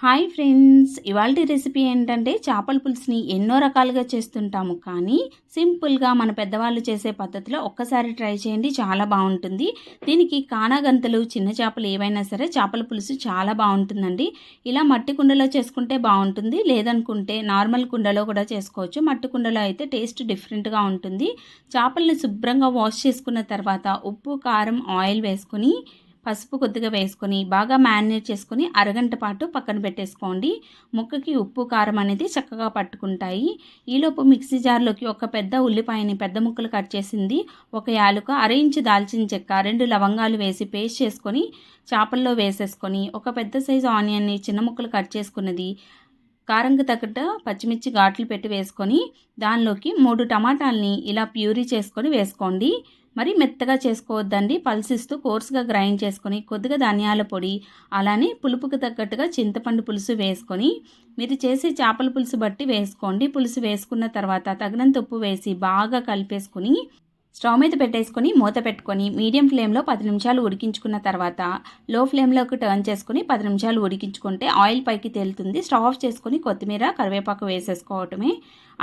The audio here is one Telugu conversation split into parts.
హాయ్ ఫ్రెండ్స్, ఇవాల్టి రెసిపీ ఏంటంటే చేపల పులుసుని ఎన్నో రకాలుగా చేస్తుంటాము. కానీ సింపుల్గా మన పెద్దవాళ్ళు చేసే పద్ధతిలో ఒక్కసారి ట్రై చేయండి, చాలా బాగుంటుంది. దీనికి కానాగంతలు, చిన్న చేపలు ఏవైనా సరే చేపల పులుసు చాలా బాగుంటుందండి. ఇలా మట్టి కుండలో చేసుకుంటే బాగుంటుంది, లేదనుకుంటే నార్మల్ కుండలో కూడా చేసుకోవచ్చు. మట్టి కుండలో అయితే టేస్ట్ డిఫరెంట్గా ఉంటుంది. చేపల్ని శుభ్రంగా వాష్ చేసుకున్న తర్వాత ఉప్పు, కారం, ఆయిల్ వేసుకొని పసుపు కొద్దిగా వేసుకొని బాగా మ్యారినేట్ చేసుకొని అరగంట పాటు పక్కన పెట్టేసుకోండి. ముక్కకి ఉప్పు, కారం అనేది చక్కగా పట్టుకుంటాయి. ఈలోపు మిక్సీ జార్లోకి ఒక పెద్ద ఉల్లిపాయని పెద్ద ముక్కలు కట్ చేసింది, ఒక యాలుక, అర ఇంచు దాల్చిన చెక్క, 2 లవంగాలు వేసి పేస్ట్ చేసుకొని చేపల్లో వేసేసుకొని ఒక పెద్ద సైజు ఆనియన్ని చిన్న ముక్కలు కట్ చేసుకున్నది, కారంకి తగ్గట్టు పచ్చిమిర్చి ఘాట్లు పెట్టి వేసుకొని దానిలోకి 3 టమాటాలని ఇలా ప్యూరీ చేసుకొని వేసుకోండి. మరి మెత్తగా చేసుకోవద్దండి, పల్సిస్తూ కోర్సుగా గ్రైండ్ చేసుకొని కొద్దిగా ధనియాల పొడి, అలానే పులుపుకి తగ్గట్టుగా చింతపండు పులుసు వేసుకొని మీరు చేసే చేపల పులుసు బట్టి వేసుకోండి. పులుసు వేసుకున్న తర్వాత తగినంత ఉప్పు వేసి బాగా కలిపేసుకుని స్టవ్ మీద పెట్టేసుకొని మూత పెట్టుకొని మీడియం ఫ్లేమ్లో 10 నిమిషాలు ఉడికించుకున్న తర్వాత లో ఫ్లేమ్లోకి టర్న్ చేసుకొని 10 నిమిషాలు ఉడికించుకుంటే ఆయిల్ పైకి తేలుతుంది. స్టవ్ ఆఫ్ చేసుకొని కొత్తిమీర, కరివేపాకు వేసేసుకోవటమే.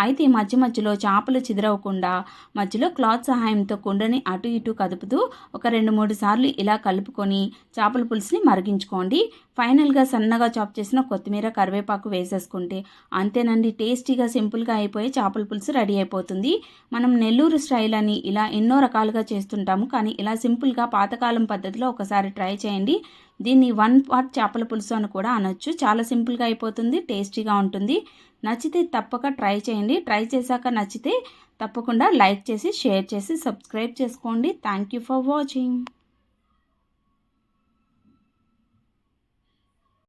అయితే మధ్య మధ్యలో చేపలు చిదరవకుండా మధ్యలో క్లాత్ సహాయంతో కుండని అటు ఇటు కదుపుతూ ఒక 2-3 సార్లు ఇలా కలుపుకొని చేపల పులుసుని మరిగించుకోండి. ఫైనల్గా సన్నగా చాప్ చేసిన కొత్తిమీర, కరివేపాకు వేసేసుకుంటే అంతేనండి, టేస్టీగా సింపుల్గా అయిపోయి చేపల పులుసు రెడీ అయిపోతుంది. మనం నెల్లూరు స్టైల్ అని ఇలా ఎన్నో రకాలుగా చేస్తుంటాము, కానీ ఇలా సింపుల్గా పాతకాలం పద్ధతిలో ఒకసారి ట్రై చేయండి. దీన్ని 1 పాట్ చేపల పులుసు అని కూడా అనొచ్చు. చాలా సింపుల్గా అయిపోతుంది, టేస్టీగా ఉంటుంది. నచ్చితే తప్పక ట్రై చేయండి. ట్రై చేశాక నచ్చితే తప్పకుండా లైక్ చేసి, షేర్ చేసి, సబ్స్క్రైబ్ చేసుకోండి. Thank you for watching.